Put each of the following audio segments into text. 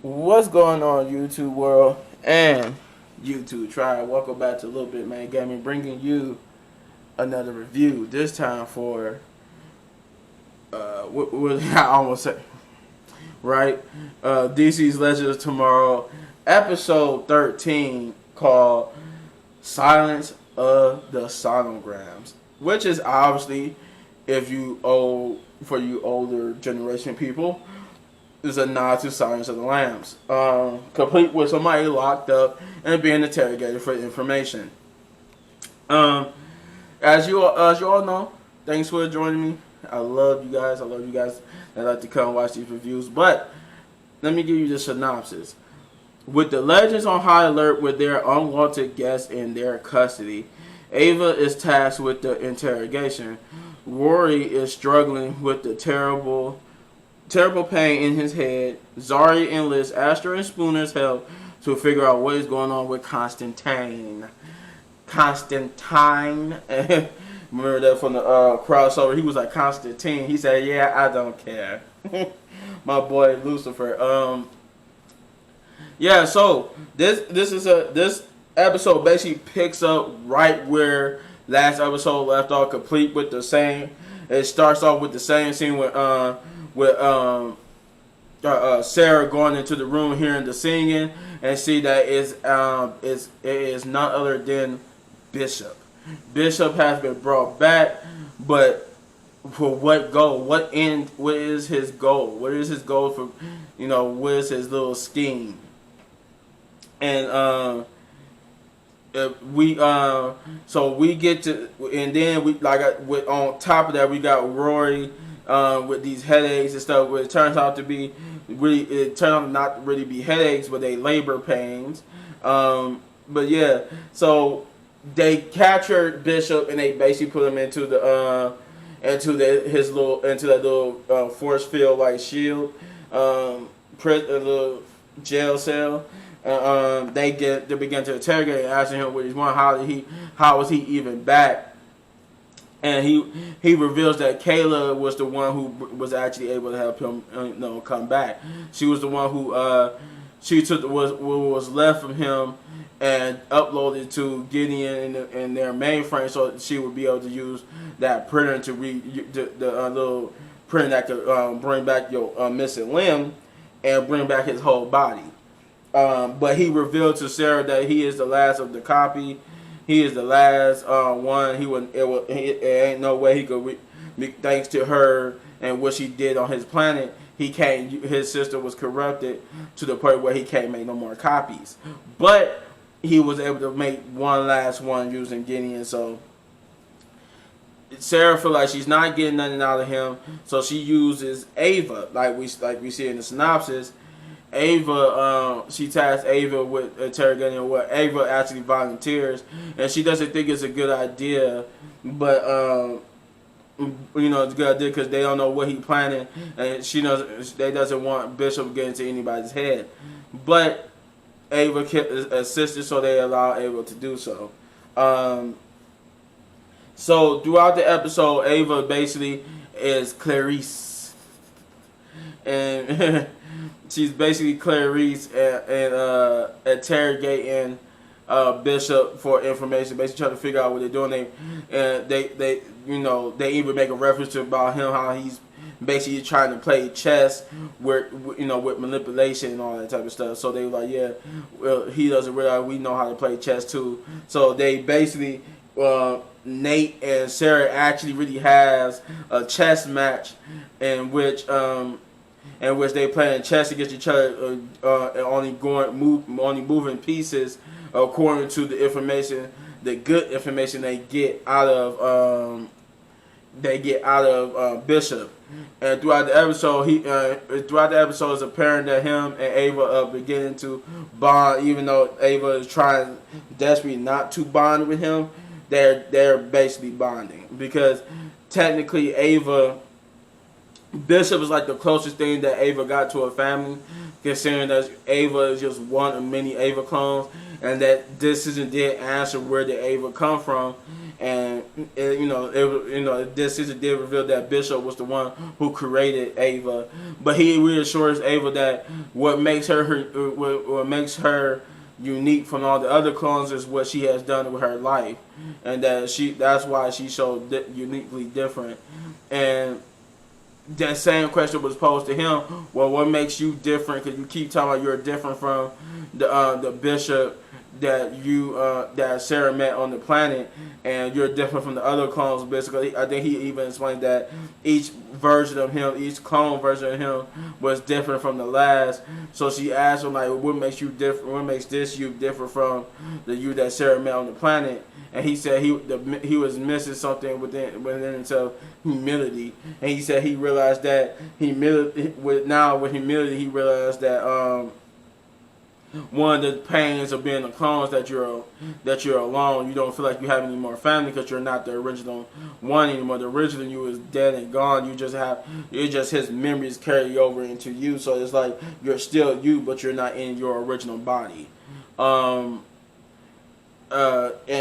What's going on, YouTube world and YouTube tribe? Welcome back to LilBigMan Gaming, bringing you another review. This time for what I almost said, right? DC's Legends of Tomorrow, episode 13, called Silence of the Sonograms, which is obviously, if you for you older generation people, is a nod to Silence of the Lambs, complete with somebody locked up and being interrogated for information. As you all know, thanks for joining me. I love you guys. I love you guys that like to come watch these reviews. But let me give you the synopsis. With the Legends on high alert with their unwanted guests in their custody, Ava is tasked with the interrogation. Rory is struggling with the terrible pain in his head. Zari enlists Astra and Spooner's help to figure out what is going on with Constantine. Remember that from the crossover? He was like Constantine. He said, "Yeah, I don't care." My boy Lucifer. Yeah. So this episode basically picks up right where last episode left off, complete with the same. It starts off with the same scene with Sarah going into the room, hearing the singing, and see that it is none other than Bishop. Bishop has been brought back, but for what goal? What end? What is his goal? What is his goal for? What is his little scheme? And so we get to, and then we on top of that we got Rory with these headaches and stuff. It turns out to be really, it turned out not to really be headaches, but they labor pains. But yeah, so they captured Bishop and they basically put him into that little force field like shield, little jail cell. They begin to interrogate, asking him what he's want, how was he even back, and he reveals that Kayla was the one who was actually able to help him come back. She was the one who she took what was left from him and uploaded to Gideon in their mainframe, so she would be able to use that printer to read the little printer that could bring back your missing limb and bring back his whole body. But he revealed to Sarah that he is the last of the copy. He is the last one. It ain't no way he could. Thanks to her and what she did on his planet, he can't. His sister was corrupted to the point where he can't make no more copies. But he was able to make one last one using Gideon. So Sarah feel like she's not getting nothing out of him, so she uses Ava, like we see in the synopsis. Ava, she tasks Ava with interrogating what Ava actually volunteers, and she doesn't think it's a good idea, but it's a good idea because they don't know what he's planning, and they doesn't want Bishop getting to anybody's head, but Ava assisted, so they allow Ava to do so. So throughout the episode, Ava basically is Clarice, and she's basically Clarice and interrogating Bishop for information, basically trying to figure out what they're doing. They even make a reference to about him, how he's basically trying to play chess with manipulation and all that type of stuff. So they were like, yeah, well, he doesn't realize we know how to play chess too. So they basically, Nate and Sarah actually really has a chess match in which they playing chess against each other, only moving pieces according to the information, the good information they get out of Bishop. And throughout the episode, it's apparent that him and Ava are beginning to bond, even though Ava is trying desperately not to bond with him. They're basically bonding because technically Bishop is like the closest thing that Ava got to her family, considering that Ava is just one of many Ava clones, and that this isn't their answer where did Ava come from, And this season did reveal that Bishop was the one who created Ava, but he reassures Ava that what makes her unique from all the other clones is what she has done with her life, and that's why she's so uniquely different. And that same question was posed to him. Well, what makes you different? Because you keep talking about you're different from the Bishop that Sarah met on the planet, and you're different from the other clones. Basically, I think he even explained that each clone version of him was different from the last. So she asked him, like, what makes you different? What makes this you different from the you that Sarah met on the planet? And he said he was missing something within himself, humility. And he said he realized that with humility, he realized that one of the pains of being a clone is that you're alone. You don't feel like you have any more family because you're not the original one anymore. The original you is dead and gone. It's just his memories carry over into you. So it's like you're still you, but you're not in your original body. And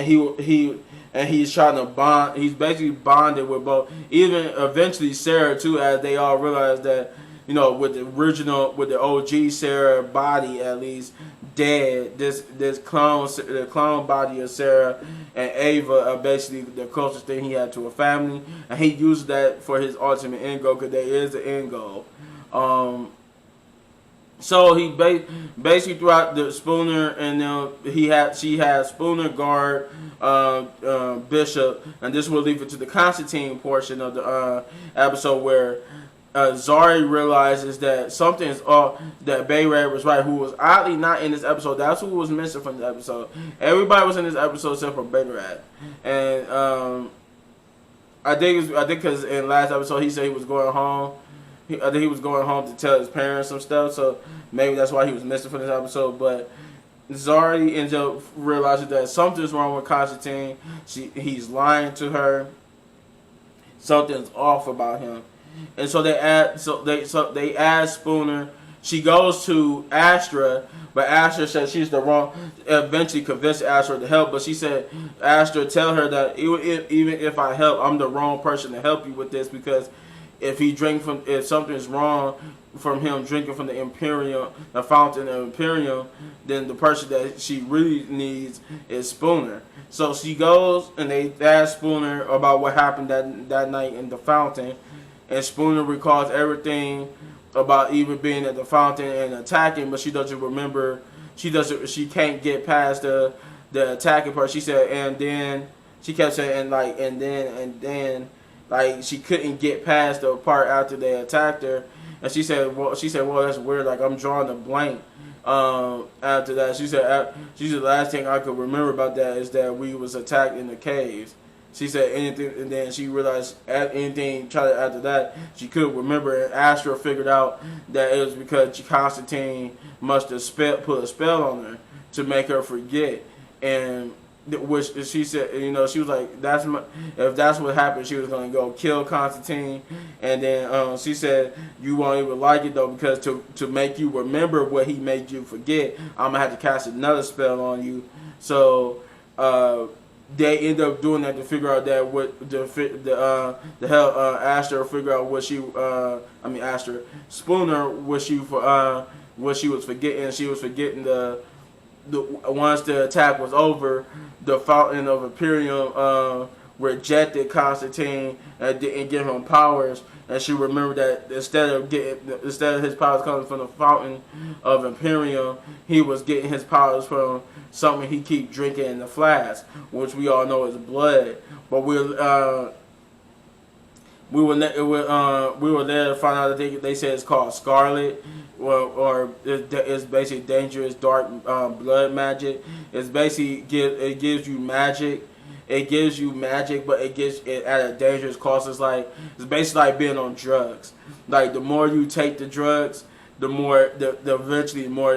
he's trying to bond. He's basically bonded with both. Even eventually Sarah too, as they all realize that, with the OG Sarah body at least dead, the clone body of Sarah and Ava are basically the closest thing he had to a family, and he used that for his ultimate end goal, because there is the end goal. So he basically throughout the Spooner, and she had Spooner guard Bishop, and this will lead it to the Constantine portion of the episode where Zari realizes that something is off. That Bayrad was right, who was oddly not in this episode. That's who was missing from the episode. Everybody was in this episode except for Bayrad, and I think because in last episode he said he was going home. I think he was going home to tell his parents some stuff, so maybe that's why he was missing from this episode. But Zari ends up realizing that something's wrong with Constantine. He's lying to her. Something's off about him, and so they add Spooner. She goes to Astra, but Astra said she's the wrong. Eventually convinced Astra to help, but she said Astra tell her that even if I help, I'm the wrong person to help you with this, because if something's wrong from him drinking from the fountain of Imperium, then the person that she really needs is Spooner. So she goes and they ask Spooner about what happened that night in the fountain, and Spooner recalls everything about even being at the fountain and attacking, but she doesn't remember. She can't get past the attacking part. She said, and then she kept saying and then. Like, she couldn't get past the part after they attacked her, and she said, well, that's weird. Like, I'm drawing a blank. After that, she said the last thing I could remember about that is that we was attacked in the caves. She said anything, and then she realized after that she couldn't remember. And Astra figured out that it was because Constantine must have put a spell on her to make her forget, and. Which she said, she was like, if that's what happened, she was going to go kill Constantine. And then she said, you won't even like it though, because to make you remember what he made you forget, I'm gonna have to cast another spell on you. So they end up doing that to figure out that Astra figure out what Spooner what she was forgetting. She was forgetting once the attack was over, the Fountain of Imperium rejected Constantine and didn't give him powers, and she remembered that instead of his powers coming from the Fountain of Imperium, he was getting his powers from something he keep drinking in the flask, which we all know is blood. But we were there to find out that they said it's called Scarlet. Or it's basically dangerous dark blood magic. It's basically it gives you magic. It gives you magic, but it gives it at a dangerous cost. It's basically like being on drugs. Like, the more you take the drugs, the more eventually the more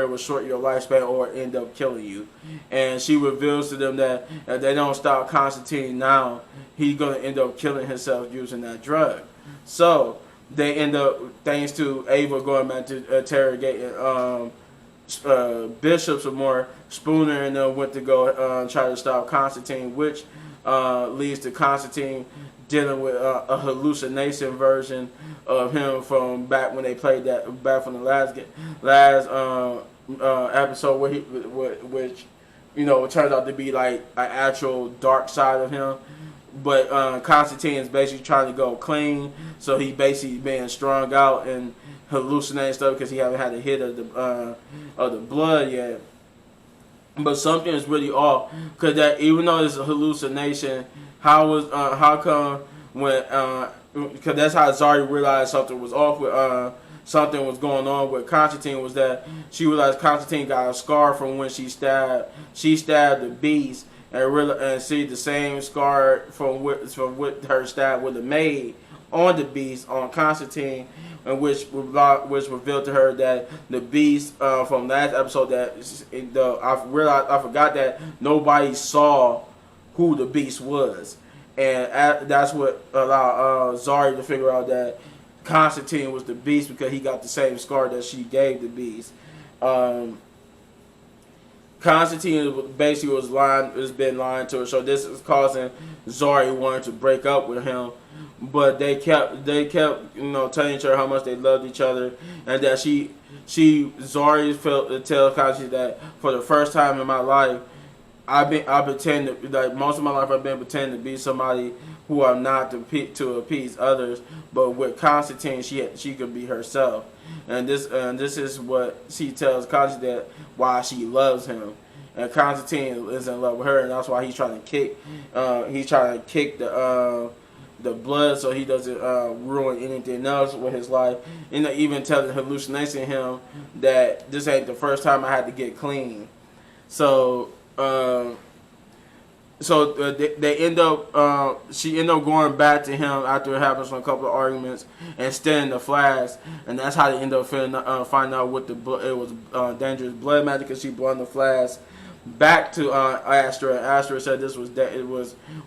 it will shorten your lifespan or end up killing you. And she reveals to them that if they don't stop Constantine now, he's gonna end up killing himself using that drug. So they end up, thanks to Ava going back to interrogating bishops, or more Spooner and them, went to go try to stop Constantine, which leads to Constantine dealing with a hallucination version of him from back when they played that back from the last episode, where which it turns out to be like an actual dark side of him. But Constantine is basically trying to go clean, so he basically being strung out and hallucinating stuff because he haven't had a hit of the blood yet. But something is really off, because that even though it's a hallucination, how come when because that's how Zari realized something was off with something was going on with Constantine, was that she realized Constantine got a scar from when she stabbed the beast, and see the same scar from what her stab would have made on the beast on Constantine, and which revealed to her that the beast from last episode, that I forgot that nobody saw who the beast was, and that's what allowed Zari to figure out that Constantine was the beast, because he got the same scar that she gave the beast. Constantine basically has been lying to her, so this is causing Zari wanting to break up with him. But they kept telling each other how much they loved each other, and that Zari felt to tell Constantine that for the first time in my life, I pretend like most of my life I've been pretending to be somebody who I'm not to appease others, but with Constantine she could be herself, and this is what she tells Constantine, that why she loves him, and Constantine is in love with her, and that's why he's trying to kick the blood so he doesn't ruin anything else with his life, and even telling hallucination him that this ain't the first time I had to get clean. So they end up. She ended up going back to him after it happens from a couple of arguments and stealing the flask, and that's how they end up finding out what it was dangerous blood magic, because she brought the flask back to Astra. Astra said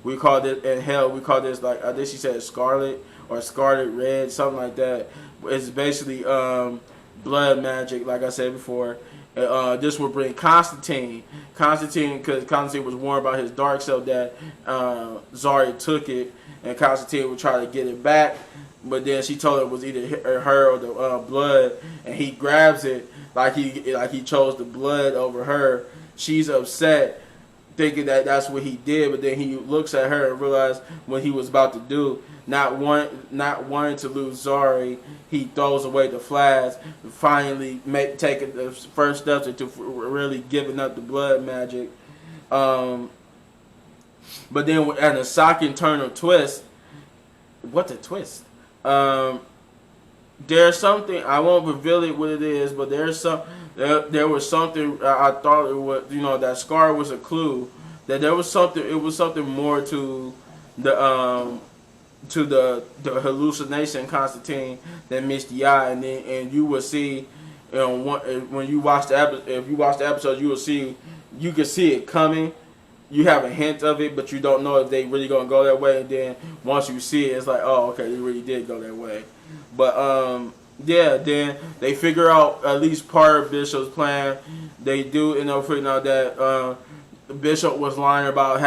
we called it in hell. We called this, like I think she said, scarlet or scarlet red, something like that. It's basically blood magic, like I said before. This will bring Constantine, because Constantine was warned about his dark self that Zari took it, and Constantine would try to get it back, but then she told him it was either her or the blood, and he grabs it like he chose the blood over her. She's upset, thinking that that's what he did, but then he looks at her and realizes what he was about to do. Not wanting to lose Zari, he throws away the flask, finally taking the first steps into really giving up the blood magic. But then at a shocking turn of twist, what a twist! There's something, I won't reveal it what it is, but there was something I thought it was, that scar was a clue that there was something. It was something more to the hallucination Constantine than meets the eye, and you will see, when you watch the episode, if you watch the episode, you can see it coming. You have a hint of it, but you don't know if they really gonna go that way. And then once you see it, it's like, oh, okay, they really did go that way. But then they figure out at least part of Bishop's plan. They do end up figuring out that Bishop was lying about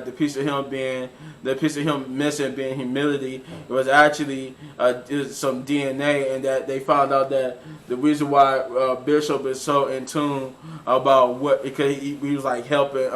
the piece of him missing being humility. It was actually some DNA, and that they found out that the reason why Bishop is so in tune about because he was like helping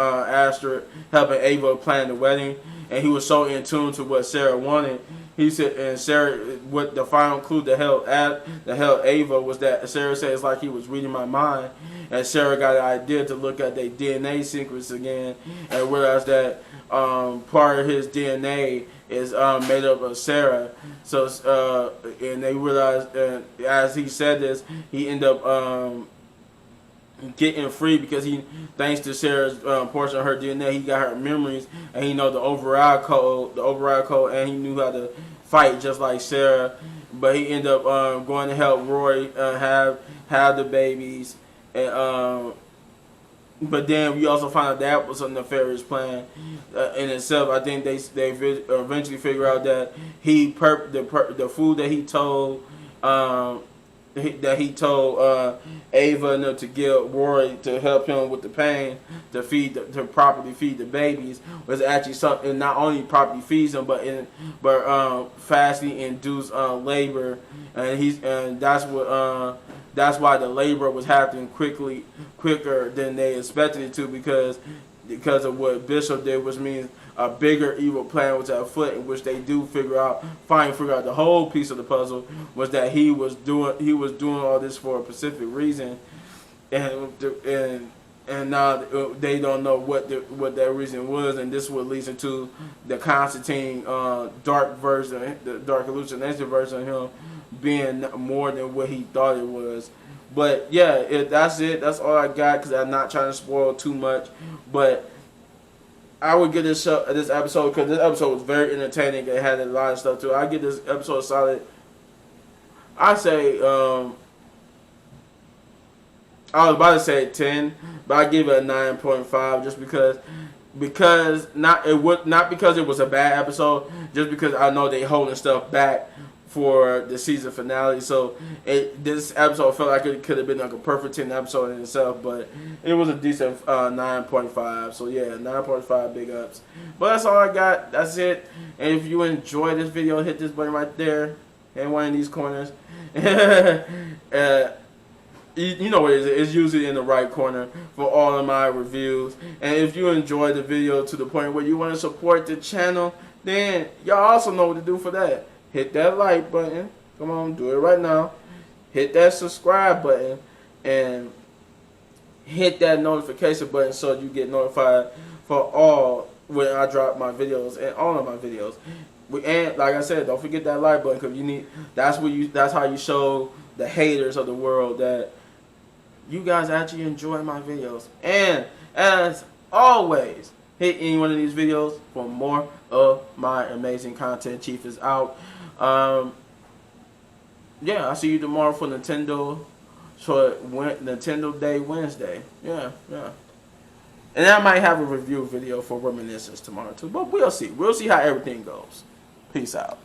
Ava plan the wedding, and he was so in tune to what Sarah wanted. He said, and Sarah, what the final clue to help Ava was that Sarah said it's like he was reading my mind, and Sarah got an idea to look at their DNA sequence again, and realized that part of his DNA is made up of Sarah. So and they realized, as he said this, he ended up getting free because thanks to Sarah's portion of her DNA, he got her memories, and he know the override code, and he knew how to fight just like Sarah. But he ended up going to help Roy have the babies, and but then we also found out that was a nefarious plan in itself. I think they eventually figure out that the food that he told that he told Ava and them to give Rory to help him with the pain to properly feed the babies was actually something. Not only properly feeds them, but fasting induced labor, and that's what. That's why the labor was happening quicker than they expected it to, because of what Bishop did, which means a bigger evil plan was at foot, in which they do figure out the whole piece of the puzzle was that he was doing all this for a specific reason, and now they don't know what that reason was, and this would lead into the Constantine dark version, the dark hallucination version of him being more than what he thought it was. But yeah, that's it. That's all I got, because I'm not trying to spoil too much. But I would give this episode, because this episode was very entertaining. It had a lot of stuff too. I give this episode a solid, I say, I was about to say 10, but I give it a 9.5 just because not because it was a bad episode, just because I know they holding stuff back for the season finale. So this episode felt like it could have been like a perfect 10 episode in itself, but it was a decent 9.5. So yeah, 9.5 big ups. But that's all I got. That's it. And if you enjoyed this video, hit this button right there in one of these corners. You know what it is. It's usually in the right corner for all of my reviews. And if you enjoyed the video to the point where you want to support the channel, then y'all also know what to do for that. Hit that like button. Come on, do it right now. Hit that subscribe button and hit that notification button so you get notified for all when I drop my videos and all of my videos. And like I said, don't forget that like button, because that's how you show the haters of the world that you guys actually enjoy my videos. And as always, hit any one of these videos for more of my amazing content. Chief is out. Yeah, I'll see you tomorrow for Nintendo Day Wednesday. Yeah. And I might have a review video for Reminiscence tomorrow too. But we'll see. We'll see how everything goes. Peace out.